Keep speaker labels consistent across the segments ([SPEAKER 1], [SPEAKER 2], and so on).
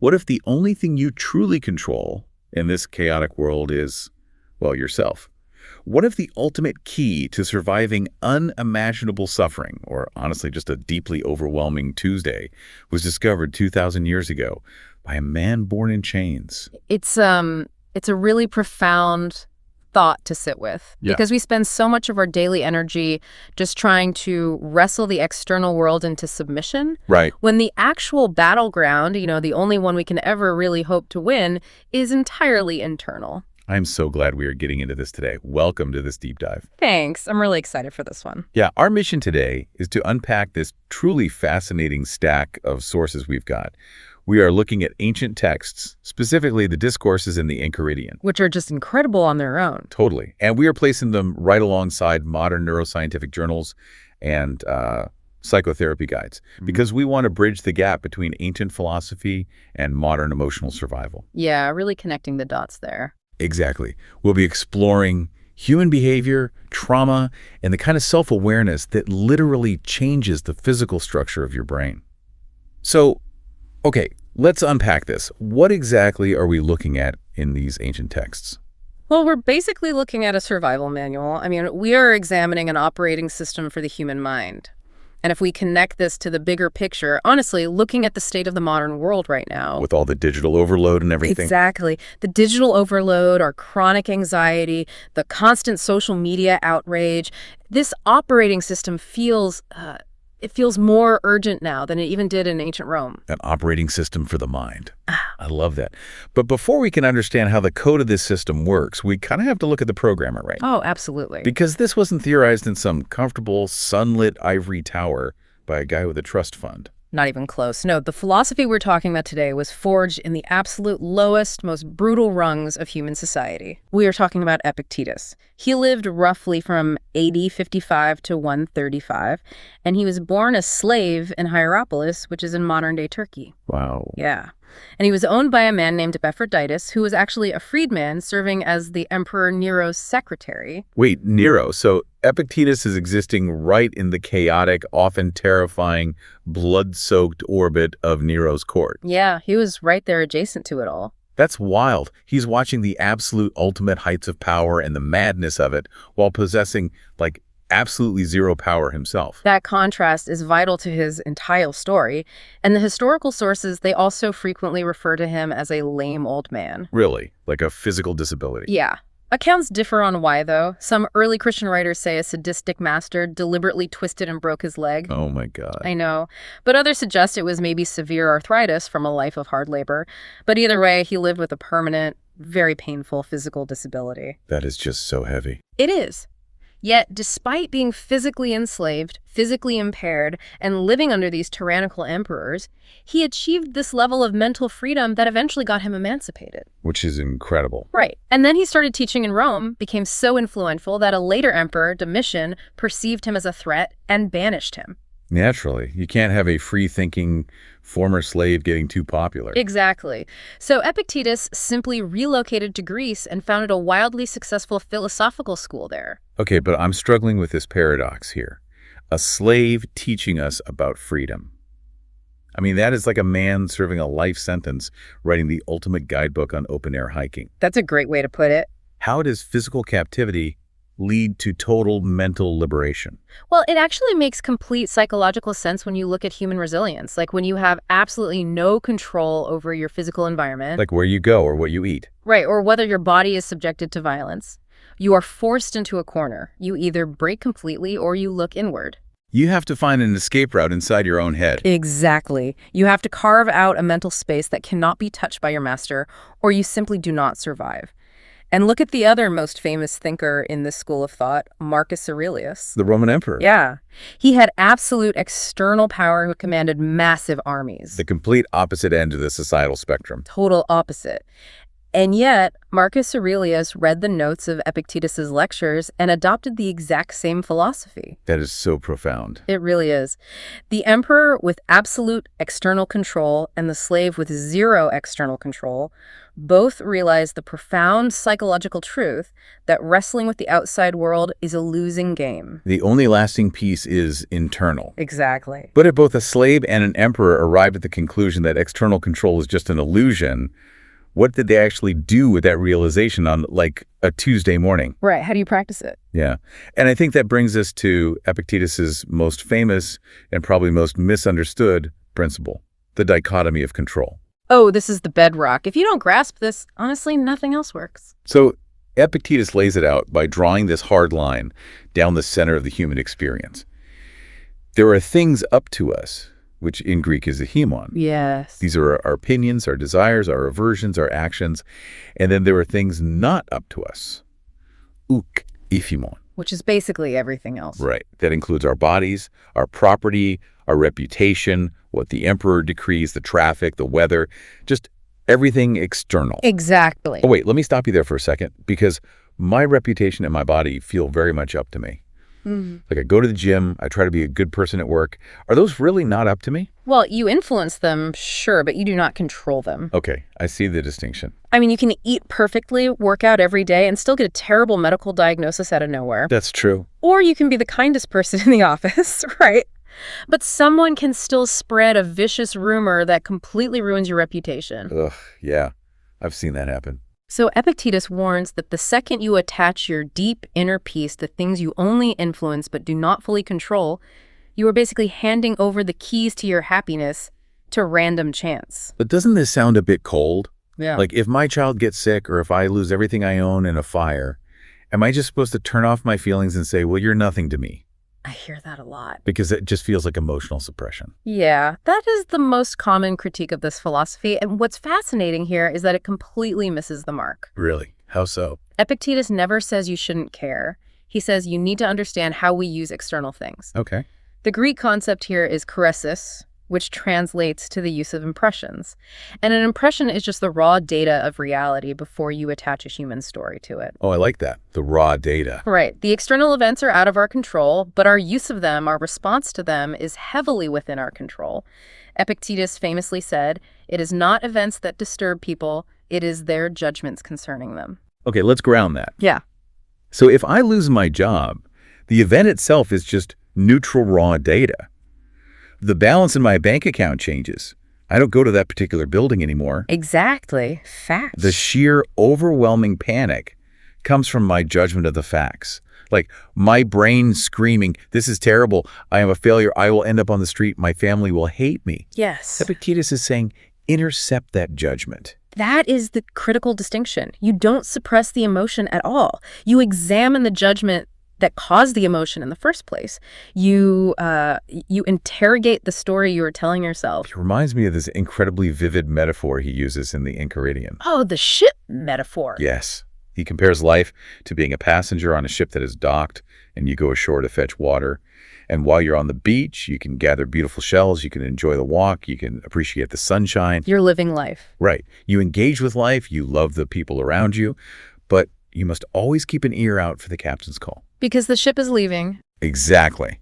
[SPEAKER 1] What if the only thing you truly control in this chaotic world is, well, yourself? What if the ultimate key to surviving unimaginable suffering, or honestly just a deeply overwhelming Tuesday, was discovered 2,000 years ago by a man born in chains?
[SPEAKER 2] It's a really profound thought to sit with, because we spend so much of our daily energy just trying to wrestle the external world into submission.
[SPEAKER 1] Right.
[SPEAKER 2] When the actual battleground, the only one we can ever really hope to win, is entirely internal.
[SPEAKER 1] I'm so glad we are getting into this today. Welcome to this deep dive.
[SPEAKER 2] Thanks. I'm really excited for this one.
[SPEAKER 1] Yeah, our mission today is to unpack this truly fascinating stack of sources we've got. We are looking at ancient texts, specifically the discourses in the Enchiridion.
[SPEAKER 2] Which are just incredible on their own.
[SPEAKER 1] Totally. And we are placing them right alongside modern neuroscientific journals and psychotherapy guides, because we want to bridge the gap between ancient philosophy and modern emotional survival.
[SPEAKER 2] Yeah, really connecting the dots there.
[SPEAKER 1] Exactly. We'll be exploring human behavior, trauma, and the kind of self-awareness that literally changes the physical structure of your brain. So, okay, let's unpack this. What exactly are we looking at in these ancient texts?
[SPEAKER 2] Well, we're basically looking at a survival manual. I mean, we are examining an operating system for the human mind. And if we connect this to the bigger picture, honestly, looking at the state of the modern world right now.
[SPEAKER 1] With all the digital overload and everything.
[SPEAKER 2] Exactly. The digital overload, our chronic anxiety, the constant social media outrage. This operating system feels more urgent now than it even did in ancient Rome.
[SPEAKER 1] An operating system for the mind. I love that. But before we can understand how the code of this system works, we kind of have to look at the programmer, right?
[SPEAKER 2] Oh, absolutely.
[SPEAKER 1] Because this wasn't theorized in some comfortable, sunlit ivory tower by a guy with a trust fund.
[SPEAKER 2] Not even close. No, the philosophy we're talking about today was forged in the absolute lowest, most brutal rungs of human society. We are talking about Epictetus. He lived roughly from AD 55 to 135, and he was born a slave in Hierapolis, which is in modern-day Turkey.
[SPEAKER 1] Wow.
[SPEAKER 2] Yeah. And he was owned by a man named Epictetus, who was actually a freedman serving as the Emperor Nero's secretary.
[SPEAKER 1] Wait, Nero. So Epictetus is existing right in the chaotic, often terrifying, blood-soaked orbit of Nero's court.
[SPEAKER 2] Yeah, he was right there adjacent to it all.
[SPEAKER 1] That's wild. He's watching the absolute ultimate heights of power and the madness of it while possessing, absolutely zero power himself.
[SPEAKER 2] That contrast is vital to his entire story, and the historical sources, they also frequently refer to him as a lame old man.
[SPEAKER 1] Really? Like a physical disability?
[SPEAKER 2] Yeah. Accounts differ on why, though. Some early Christian writers say a sadistic master deliberately twisted and broke his leg.
[SPEAKER 1] Oh my God.
[SPEAKER 2] I know. But others suggest it was maybe severe arthritis from a life of hard labor. But either way, he lived with a permanent, very painful physical disability.
[SPEAKER 1] That is just so heavy.
[SPEAKER 2] It is. Yet, despite being physically enslaved, physically impaired, and living under these tyrannical emperors, he achieved this level of mental freedom that eventually got him emancipated.
[SPEAKER 1] Which is incredible.
[SPEAKER 2] Right. And then he started teaching in Rome, became so influential that a later emperor, Domitian, perceived him as a threat and banished him.
[SPEAKER 1] Naturally. You can't have a free-thinking former slave getting too popular.
[SPEAKER 2] Exactly. So Epictetus simply relocated to Greece and founded a wildly successful philosophical school there.
[SPEAKER 1] Okay, but I'm struggling with this paradox here. A slave teaching us about freedom. I mean, that is like a man serving a life sentence writing the ultimate guidebook on open-air hiking.
[SPEAKER 2] That's a great way to put it.
[SPEAKER 1] How does physical captivity lead to total mental liberation?
[SPEAKER 2] Well, it actually makes complete psychological sense when you look at human resilience, like when you have absolutely no control over your physical environment.
[SPEAKER 1] Like where you go or what you eat.
[SPEAKER 2] Right, or whether your body is subjected to violence. You are forced into a corner. You either break completely or you look inward.
[SPEAKER 1] You have to find an escape route inside your own head.
[SPEAKER 2] Exactly. You have to carve out a mental space that cannot be touched by your master, or you simply do not survive. And look at the other most famous thinker in this school of thought, Marcus Aurelius.
[SPEAKER 1] The Roman emperor.
[SPEAKER 2] Yeah. He had absolute external power who commanded massive armies.
[SPEAKER 1] The complete opposite end of the societal spectrum.
[SPEAKER 2] Total opposite. And yet, Marcus Aurelius read the notes of Epictetus's lectures and adopted the exact same philosophy.
[SPEAKER 1] That is so profound.
[SPEAKER 2] It really is. The emperor with absolute external control and the slave with zero external control both realized the profound psychological truth that wrestling with the outside world is a losing game.
[SPEAKER 1] The only lasting peace is internal.
[SPEAKER 2] Exactly.
[SPEAKER 1] But if both a slave and an emperor arrived at the conclusion that external control is just an illusion, what did they actually do with that realization on, like, a Tuesday morning?
[SPEAKER 2] Right. How do you practice it?
[SPEAKER 1] Yeah. And I think that brings us to Epictetus's most famous and probably most misunderstood principle, the dichotomy of control.
[SPEAKER 2] Oh, this is the bedrock. If you don't grasp this, honestly, nothing else works.
[SPEAKER 1] So Epictetus lays it out by drawing this hard line down the center of the human experience. There are things up to us, which in Greek is a hemon.
[SPEAKER 2] Yes.
[SPEAKER 1] These are our opinions, our desires, our aversions, our actions. And then there are things not up to us, ouk, iphimon.
[SPEAKER 2] Which is basically everything else.
[SPEAKER 1] Right. That includes our bodies, our property, our reputation, what the emperor decrees, the traffic, the weather, just everything external.
[SPEAKER 2] Exactly.
[SPEAKER 1] Oh, wait, let me stop you there for a second, because my reputation and my body feel very much up to me. Like, I go to the gym, I try to be a good person at work. Are those really not up to me?
[SPEAKER 2] Well, you influence them, sure, but you do not control them.
[SPEAKER 1] Okay, I see the distinction.
[SPEAKER 2] I mean, you can eat perfectly, work out every day, and still get a terrible medical diagnosis out of nowhere.
[SPEAKER 1] That's true.
[SPEAKER 2] Or you can be the kindest person in the office, right? But someone can still spread a vicious rumor that completely ruins your reputation.
[SPEAKER 1] Ugh, yeah, I've seen that happen.
[SPEAKER 2] So Epictetus warns that the second you attach your deep inner peace to things you only influence but do not fully control, you are basically handing over the keys to your happiness to random chance.
[SPEAKER 1] But doesn't this sound a bit cold?
[SPEAKER 2] Yeah.
[SPEAKER 1] Like, if my child gets sick or if I lose everything I own in a fire, am I just supposed to turn off my feelings and say, well, you're nothing to me?
[SPEAKER 2] I hear that a lot.
[SPEAKER 1] Because it just feels like emotional suppression.
[SPEAKER 2] Yeah, that is the most common critique of this philosophy. And what's fascinating here is that it completely misses the mark.
[SPEAKER 1] Really? How so?
[SPEAKER 2] Epictetus never says you shouldn't care. He says you need to understand how we use external things.
[SPEAKER 1] Okay.
[SPEAKER 2] The Greek concept here is choresis, which translates to the use of impressions. And an impression is just the raw data of reality before you attach a human story to it.
[SPEAKER 1] Oh, I like that. The raw data.
[SPEAKER 2] Right. The external events are out of our control, but our use of them, our response to them, is heavily within our control. Epictetus famously said, "It is not events that disturb people, it is their judgments concerning them."
[SPEAKER 1] Okay, let's ground that.
[SPEAKER 2] Yeah.
[SPEAKER 1] So if I lose my job, the event itself is just neutral raw data. The balance in my bank account changes. I don't go to that particular building anymore.
[SPEAKER 2] Exactly. Facts.
[SPEAKER 1] The sheer overwhelming panic comes from my judgment of the facts. Like, my brain screaming, this is terrible, I am a failure, I will end up on the street, my family will hate me.
[SPEAKER 2] Yes.
[SPEAKER 1] Epictetus is saying, intercept that judgment.
[SPEAKER 2] That is the critical distinction. You don't suppress the emotion at all. You examine the judgment that caused the emotion in the first place. You interrogate the story you were telling yourself.
[SPEAKER 1] It reminds me of this incredibly vivid metaphor he uses in the Enchiridion.
[SPEAKER 2] Oh, the ship metaphor.
[SPEAKER 1] Yes. He compares life to being a passenger on a ship that is docked, and you go ashore to fetch water. And while you're on the beach, you can gather beautiful shells, you can enjoy the walk, you can appreciate the sunshine.
[SPEAKER 2] You're living life.
[SPEAKER 1] Right. You engage with life, you love the people around you, but you must always keep an ear out for the captain's call.
[SPEAKER 2] Because the ship is leaving.
[SPEAKER 1] Exactly.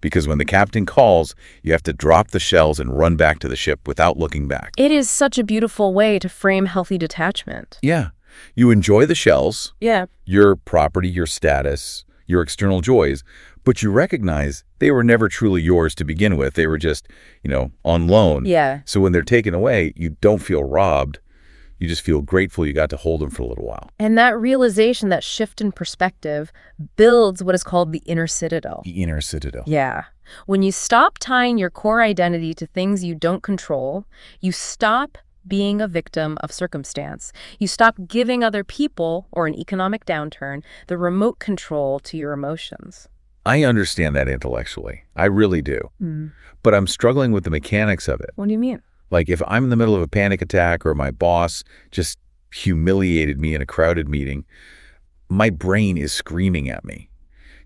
[SPEAKER 1] Because when the captain calls, you have to drop the shells and run back to the ship without looking back.
[SPEAKER 2] It is such a beautiful way to frame healthy detachment.
[SPEAKER 1] Yeah. You enjoy the shells,
[SPEAKER 2] Yeah.
[SPEAKER 1] your property, your status, your external joys, but you recognize they were never truly yours to begin with. They were just, on loan.
[SPEAKER 2] Yeah.
[SPEAKER 1] So when they're taken away, you don't feel robbed. You just feel grateful you got to hold them for a little while.
[SPEAKER 2] And that realization, that shift in perspective, builds what is called the inner citadel.
[SPEAKER 1] The inner citadel.
[SPEAKER 2] Yeah. When you stop tying your core identity to things you don't control, you stop being a victim of circumstance. You stop giving other people, or an economic downturn, the remote control to your emotions.
[SPEAKER 1] I understand that intellectually. I really do. But I'm struggling with the mechanics of it.
[SPEAKER 2] What do you mean?
[SPEAKER 1] Like, if I'm in the middle of a panic attack or my boss just humiliated me in a crowded meeting, my brain is screaming at me,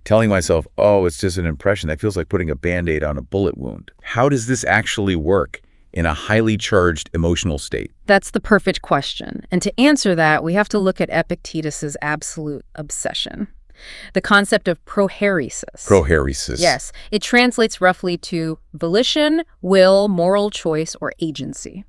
[SPEAKER 1] telling myself, oh, it's just an impression. That feels like putting a Band-Aid on a bullet wound. How does this actually work in a highly charged emotional state?
[SPEAKER 2] That's the perfect question. And to answer that, we have to look at Epictetus's absolute obsession. The concept of prohairesis.
[SPEAKER 1] Prohairesis.
[SPEAKER 2] Yes. It translates roughly to volition, will, moral choice, or agency.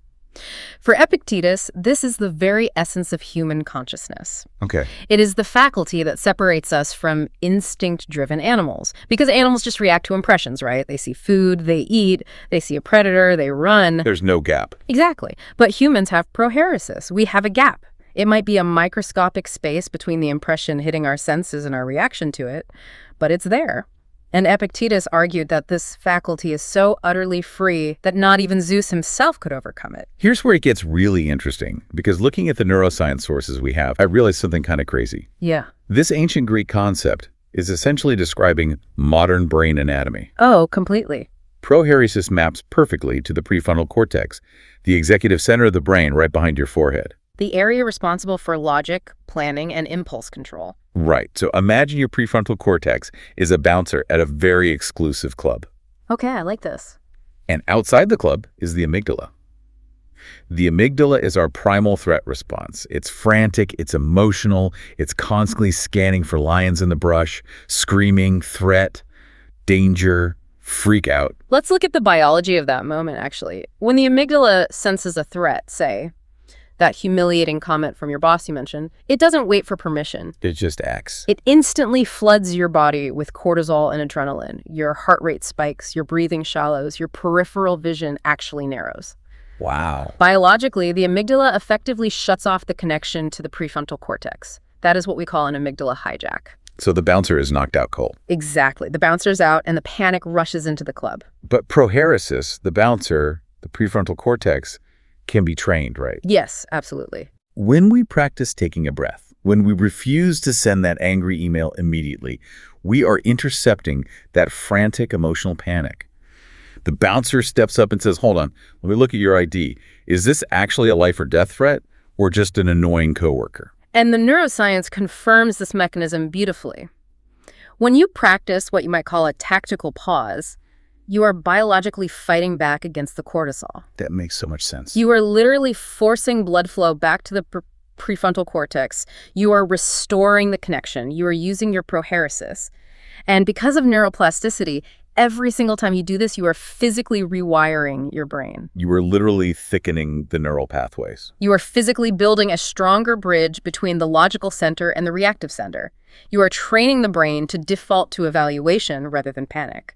[SPEAKER 2] For Epictetus, this is the very essence of human consciousness.
[SPEAKER 1] Okay.
[SPEAKER 2] It is the faculty that separates us from instinct-driven animals. Because animals just react to impressions, right? They see food, they eat, they see a predator, they run.
[SPEAKER 1] There's no gap.
[SPEAKER 2] Exactly. But humans have prohairesis. We have a gap. It might be a microscopic space between the impression hitting our senses and our reaction to it, but it's there. And Epictetus argued that this faculty is so utterly free that not even Zeus himself could overcome it.
[SPEAKER 1] Here's where it gets really interesting, because looking at the neuroscience sources we have, I realized something kind of crazy.
[SPEAKER 2] Yeah.
[SPEAKER 1] This ancient Greek concept is essentially describing modern brain anatomy.
[SPEAKER 2] Oh, completely.
[SPEAKER 1] Prohairesis maps perfectly to the prefrontal cortex, the executive center of the brain right behind your forehead.
[SPEAKER 2] The area responsible for logic, planning, and impulse control.
[SPEAKER 1] Right. So imagine your prefrontal cortex is a bouncer at a very exclusive club.
[SPEAKER 2] Okay, I like this.
[SPEAKER 1] And outside the club is the amygdala. The amygdala is our primal threat response. It's frantic, it's emotional, it's constantly scanning for lions in the brush, screaming, threat, danger, freak out.
[SPEAKER 2] Let's look at the biology of that moment, actually. When the amygdala senses a threat, say, that humiliating comment from your boss you mentioned, it doesn't wait for permission.
[SPEAKER 1] It just acts.
[SPEAKER 2] It instantly floods your body with cortisol and adrenaline. Your heart rate spikes, your breathing shallows, your peripheral vision actually narrows.
[SPEAKER 1] Wow.
[SPEAKER 2] Biologically, the amygdala effectively shuts off the connection to the prefrontal cortex. That is what we call an amygdala hijack.
[SPEAKER 1] So the bouncer is knocked out cold.
[SPEAKER 2] Exactly. The bouncer's out and the panic rushes into the club.
[SPEAKER 1] But prohairesis, the bouncer, the prefrontal cortex, can be trained, right?
[SPEAKER 2] Yes, absolutely.
[SPEAKER 1] When we practice taking a breath, when we refuse to send that angry email immediately, we are intercepting that frantic emotional panic. The bouncer steps up and says, hold on, let me look at your ID. Is this actually a life or death threat or just an annoying coworker?
[SPEAKER 2] And the neuroscience confirms this mechanism beautifully. When you practice what you might call a tactical pause, you are biologically fighting back against the cortisol.
[SPEAKER 1] That makes so much sense.
[SPEAKER 2] You are literally forcing blood flow back to the prefrontal cortex. You are restoring the connection. You are using your prohairesis. And because of neuroplasticity, every single time you do this, you are physically rewiring your brain.
[SPEAKER 1] You are literally thickening the neural pathways.
[SPEAKER 2] You are physically building a stronger bridge between the logical center and the reactive center. You are training the brain to default to evaluation rather than panic.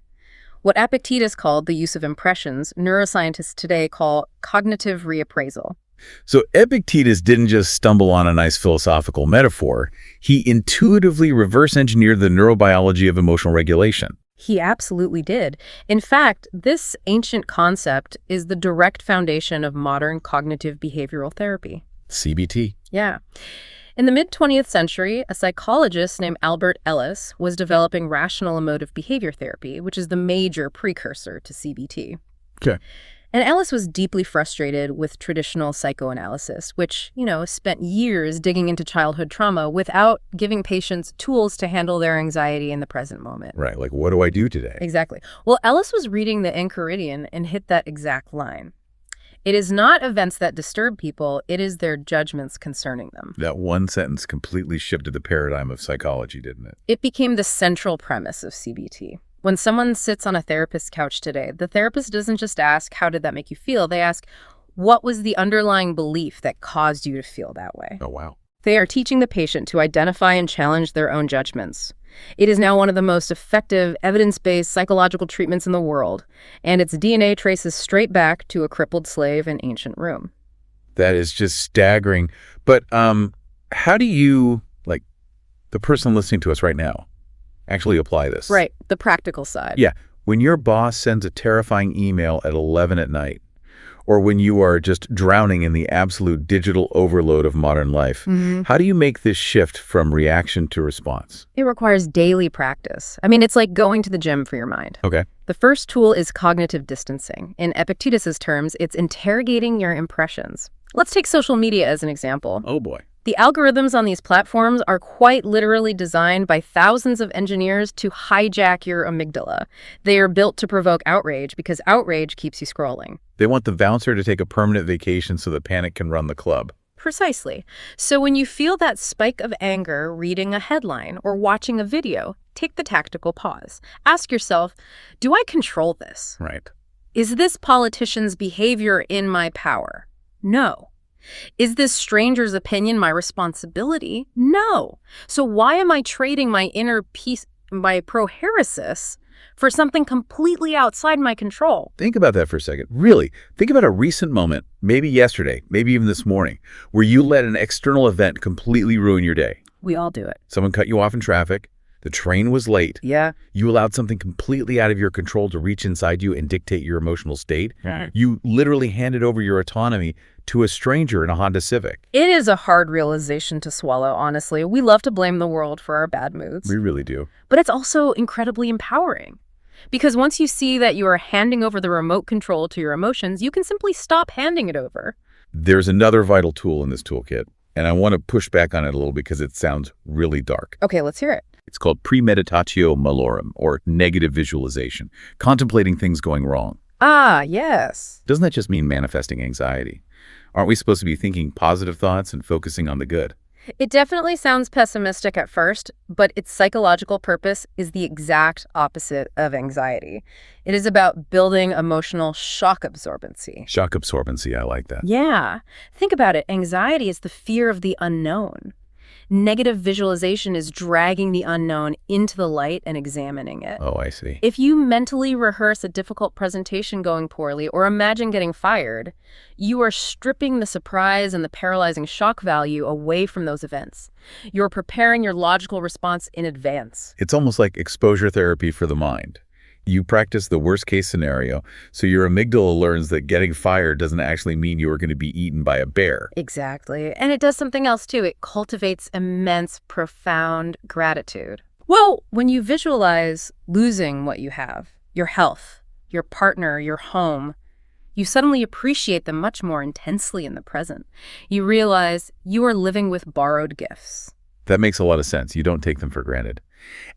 [SPEAKER 2] What Epictetus called the use of impressions, neuroscientists today call cognitive reappraisal.
[SPEAKER 1] So Epictetus didn't just stumble on a nice philosophical metaphor. He intuitively reverse-engineered the neurobiology of emotional regulation.
[SPEAKER 2] He absolutely did. In fact, this ancient concept is the direct foundation of modern cognitive behavioral therapy.
[SPEAKER 1] CBT.
[SPEAKER 2] Yeah. In the mid-20th century, a psychologist named Albert Ellis was developing rational emotive behavior therapy, which is the major precursor to CBT.
[SPEAKER 1] Okay.
[SPEAKER 2] And Ellis was deeply frustrated with traditional psychoanalysis, which, spent years digging into childhood trauma without giving patients tools to handle their anxiety in the present moment.
[SPEAKER 1] Right, like what do I do today?
[SPEAKER 2] Exactly. Well, Ellis was reading the Enchiridion and hit that exact line. It is not events that disturb people, it is their judgments concerning them.
[SPEAKER 1] That one sentence completely shifted the paradigm of psychology, didn't it?
[SPEAKER 2] It became the central premise of CBT. When someone sits on a therapist's couch today, the therapist doesn't just ask, how did that make you feel? They ask, what was the underlying belief that caused you to feel that way?
[SPEAKER 1] Oh, wow.
[SPEAKER 2] They are teaching the patient to identify and challenge their own judgments. It is now one of the most effective evidence-based psychological treatments in the world, and its DNA traces straight back to a crippled slave in ancient Rome.
[SPEAKER 1] That is just staggering. But how do you, like the person listening to us right now, actually apply this?
[SPEAKER 2] Right, the practical side.
[SPEAKER 1] Yeah, when your boss sends a terrifying email at 11 at night, or when you are just drowning in the absolute digital overload of modern life, how do you make this shift from reaction to response?
[SPEAKER 2] It requires daily practice. I mean, it's like going to the gym for your mind.
[SPEAKER 1] Okay.
[SPEAKER 2] The first tool is cognitive distancing. In Epictetus's terms, it's interrogating your impressions. Let's take social media as an example.
[SPEAKER 1] Oh, boy.
[SPEAKER 2] The algorithms on these platforms are quite literally designed by thousands of engineers to hijack your amygdala. They are built to provoke outrage because outrage keeps you scrolling.
[SPEAKER 1] They want the bouncer to take a permanent vacation so that panic can run the club.
[SPEAKER 2] Precisely. So when you feel that spike of anger reading a headline or watching a video, take the tactical pause. Ask yourself, do I control this?
[SPEAKER 1] Right.
[SPEAKER 2] Is this politician's behavior in my power? No. Is this stranger's opinion my responsibility? No. So why am I trading my inner peace, my proheresis, for something completely outside my control?
[SPEAKER 1] Think about that for a second. Really, think about a recent moment, maybe yesterday, maybe even this morning, where you let an external event completely ruin your day.
[SPEAKER 2] We all do it.
[SPEAKER 1] Someone cut you off in traffic. The train was late.
[SPEAKER 2] Yeah.
[SPEAKER 1] You allowed something completely out of your control to reach inside you and dictate your emotional state.
[SPEAKER 2] Right.
[SPEAKER 1] You literally handed over your autonomy to a stranger in a Honda Civic.
[SPEAKER 2] It is a hard realization to swallow, honestly. We love to blame the world for our bad moods.
[SPEAKER 1] We really do.
[SPEAKER 2] But it's also incredibly empowering. Because once you see that you are handing over the remote control to your emotions, you can simply stop handing it over.
[SPEAKER 1] There's another vital tool in this toolkit, and I want to push back on it a little because it sounds really dark.
[SPEAKER 2] Okay, let's hear it.
[SPEAKER 1] It's called premeditatio malorum, or negative visualization, contemplating things going wrong.
[SPEAKER 2] Ah, yes.
[SPEAKER 1] Doesn't that just mean manifesting anxiety? Aren't we supposed to be thinking positive thoughts and focusing on the good?
[SPEAKER 2] It definitely sounds pessimistic at first, but its psychological purpose is the exact opposite of anxiety. It is about building emotional shock absorbency.
[SPEAKER 1] Shock absorbency, I like that.
[SPEAKER 2] Yeah. Think about it. Anxiety is the fear of the unknown. Negative visualization is dragging the unknown into the light and examining it.
[SPEAKER 1] Oh, I see.
[SPEAKER 2] If you mentally rehearse a difficult presentation going poorly or imagine getting fired, you are stripping the surprise and the paralyzing shock value away from those events. You're preparing your logical response in advance.
[SPEAKER 1] It's almost like exposure therapy for the mind. You practice the worst-case scenario, so your amygdala learns that getting fired doesn't actually mean you are going to be eaten by a bear.
[SPEAKER 2] Exactly. And it does something else, too. It cultivates immense, profound gratitude. Well, when you visualize losing what you have, your health, your partner, your home, you suddenly appreciate them much more intensely in the present. You realize you are living with borrowed gifts.
[SPEAKER 1] That makes a lot of sense. You don't take them for granted.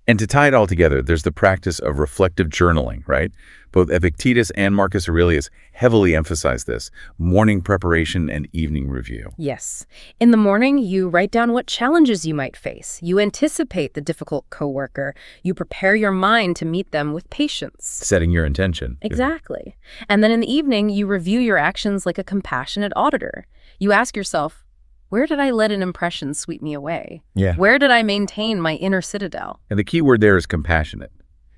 [SPEAKER 1] And to tie it all together, there's the practice of reflective journaling, right? Both Epictetus and Marcus Aurelius heavily emphasize this: morning preparation and evening review.
[SPEAKER 2] Yes. In the morning, you write down what challenges you might face. You anticipate the difficult coworker. You prepare your mind to meet them with patience.
[SPEAKER 1] Setting your intention.
[SPEAKER 2] Exactly. And then in the evening, you review your actions like a compassionate auditor. You ask yourself, where did I let an impression sweep me away?
[SPEAKER 1] Yeah.
[SPEAKER 2] Where did I maintain my inner citadel?
[SPEAKER 1] And the key word there is compassionate.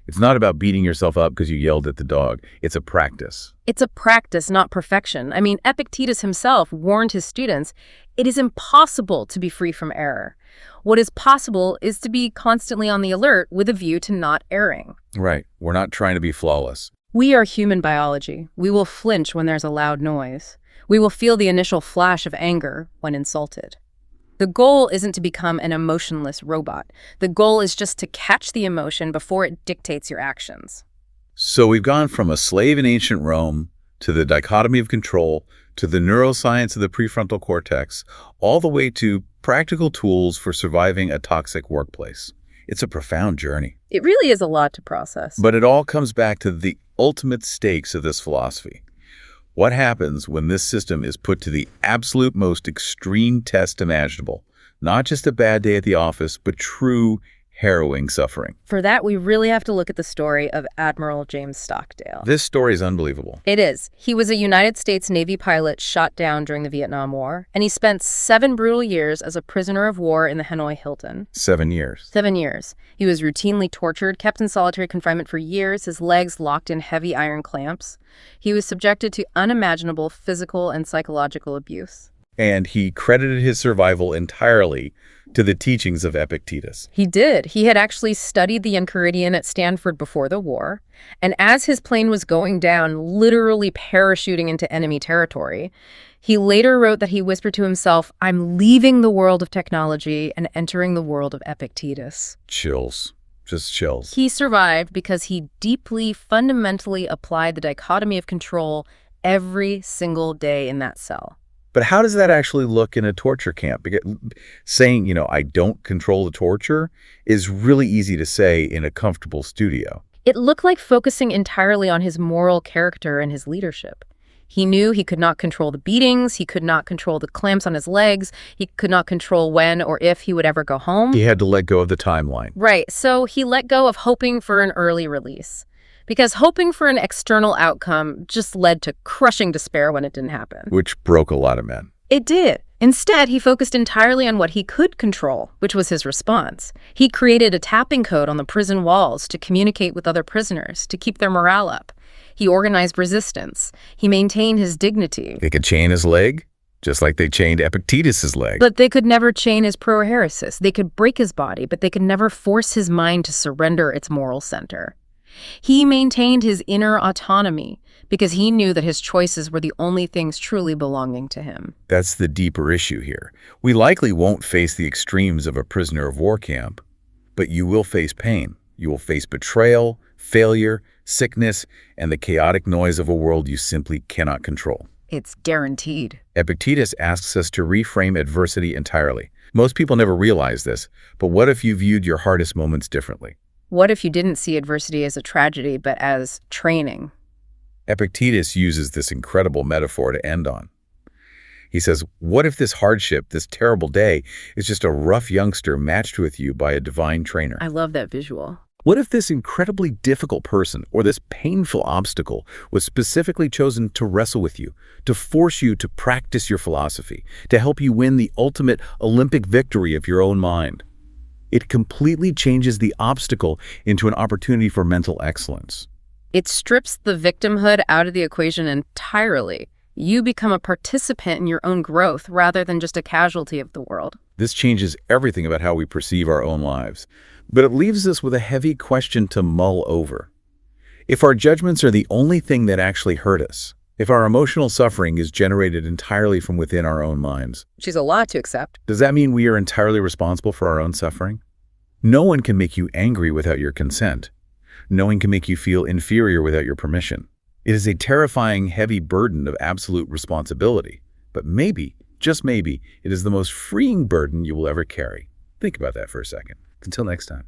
[SPEAKER 1] It's not about beating yourself up because you yelled at the dog. It's a practice.
[SPEAKER 2] It's a practice, not perfection. I mean, Epictetus himself warned his students, it is impossible to be free from error. What is possible is to be constantly on the alert with a view to not erring.
[SPEAKER 1] Right. We're not trying to be flawless.
[SPEAKER 2] We are human biology. We will flinch when there's a loud noise. We will feel the initial flash of anger when insulted. The goal isn't to become an emotionless robot. The goal is just to catch the emotion before it dictates your actions.
[SPEAKER 1] So we've gone from a slave in ancient Rome to the dichotomy of control to the neuroscience of the prefrontal cortex, all the way to practical tools for surviving a toxic workplace. It's a profound journey.
[SPEAKER 2] It really is a lot to process.
[SPEAKER 1] But it all comes back to the ultimate stakes of this philosophy. What happens when this system is put to the absolute most extreme test imaginable? Not just a bad day at the office, but true harrowing suffering.
[SPEAKER 2] For that, we really have to look at the story of Admiral James Stockdale.
[SPEAKER 1] This story is unbelievable.
[SPEAKER 2] It is. He was a United States Navy pilot shot down during the Vietnam War, and he spent 7 brutal years as a prisoner of war in the Hanoi Hilton.
[SPEAKER 1] 7 years.
[SPEAKER 2] 7 years. He was routinely tortured, kept in solitary confinement for years, his legs locked in heavy iron clamps. He was subjected to unimaginable physical and psychological abuse.
[SPEAKER 1] And he credited his survival entirely to the teachings of Epictetus.
[SPEAKER 2] He did. He had actually studied the Enchiridion at Stanford before the war. And as his plane was going down, literally parachuting into enemy territory, he later wrote that he whispered to himself, I'm leaving the world of technology and entering the world of Epictetus.
[SPEAKER 1] Chills. Just chills.
[SPEAKER 2] He survived because he deeply, fundamentally applied the dichotomy of control every single day in that cell.
[SPEAKER 1] But how does that actually look in a torture camp? Because saying, I don't control the torture is really easy to say in a comfortable studio.
[SPEAKER 2] It looked like focusing entirely on his moral character and his leadership. He knew he could not control the beatings, he could not control the clamps on his legs, he could not control when or if he would ever go home.
[SPEAKER 1] He had to let go of the timeline.
[SPEAKER 2] Right, so he let go of hoping for an early release. Because hoping for an external outcome just led to crushing despair when it didn't happen.
[SPEAKER 1] Which broke a lot of men.
[SPEAKER 2] It did. Instead, he focused entirely on what he could control, which was his response. He created a tapping code on the prison walls to communicate with other prisoners, to keep their morale up. He organized resistance. He maintained his dignity.
[SPEAKER 1] They could chain his leg, just like they chained Epictetus' leg.
[SPEAKER 2] But they could never chain his proeresis. They could break his body, but they could never force his mind to surrender its moral center. He maintained his inner autonomy because he knew that his choices were the only things truly belonging to him.
[SPEAKER 1] That's the deeper issue here. We likely won't face the extremes of a prisoner of war camp, but you will face pain. You will face betrayal, failure, sickness, and the chaotic noise of a world you simply cannot control.
[SPEAKER 2] It's guaranteed.
[SPEAKER 1] Epictetus asks us to reframe adversity entirely. Most people never realize this, but what if you viewed your hardest moments differently?
[SPEAKER 2] What if you didn't see adversity as a tragedy, but as training?
[SPEAKER 1] Epictetus uses this incredible metaphor to end on. He says, what if this hardship, this terrible day, is just a rough youngster matched with you by a divine trainer?
[SPEAKER 2] I love that visual.
[SPEAKER 1] What if this incredibly difficult person or this painful obstacle was specifically chosen to wrestle with you, to force you to practice your philosophy, to help you win the ultimate Olympic victory of your own mind? It completely changes the obstacle into an opportunity for mental excellence.
[SPEAKER 2] It strips the victimhood out of the equation entirely. You become a participant in your own growth rather than just a casualty of the world.
[SPEAKER 1] This changes everything about how we perceive our own lives. But it leaves us with a heavy question to mull over. If our judgments are the only thing that actually hurt us, if our emotional suffering is generated entirely from within our own minds,
[SPEAKER 2] Which is a lot to accept.
[SPEAKER 1] does that mean we are entirely responsible for our own suffering? No one can make you angry without your consent. No one can make you feel inferior without your permission. It is a terrifying, heavy burden of absolute responsibility. But maybe, just maybe, it is the most freeing burden you will ever carry. Think about that for a second. Until next time.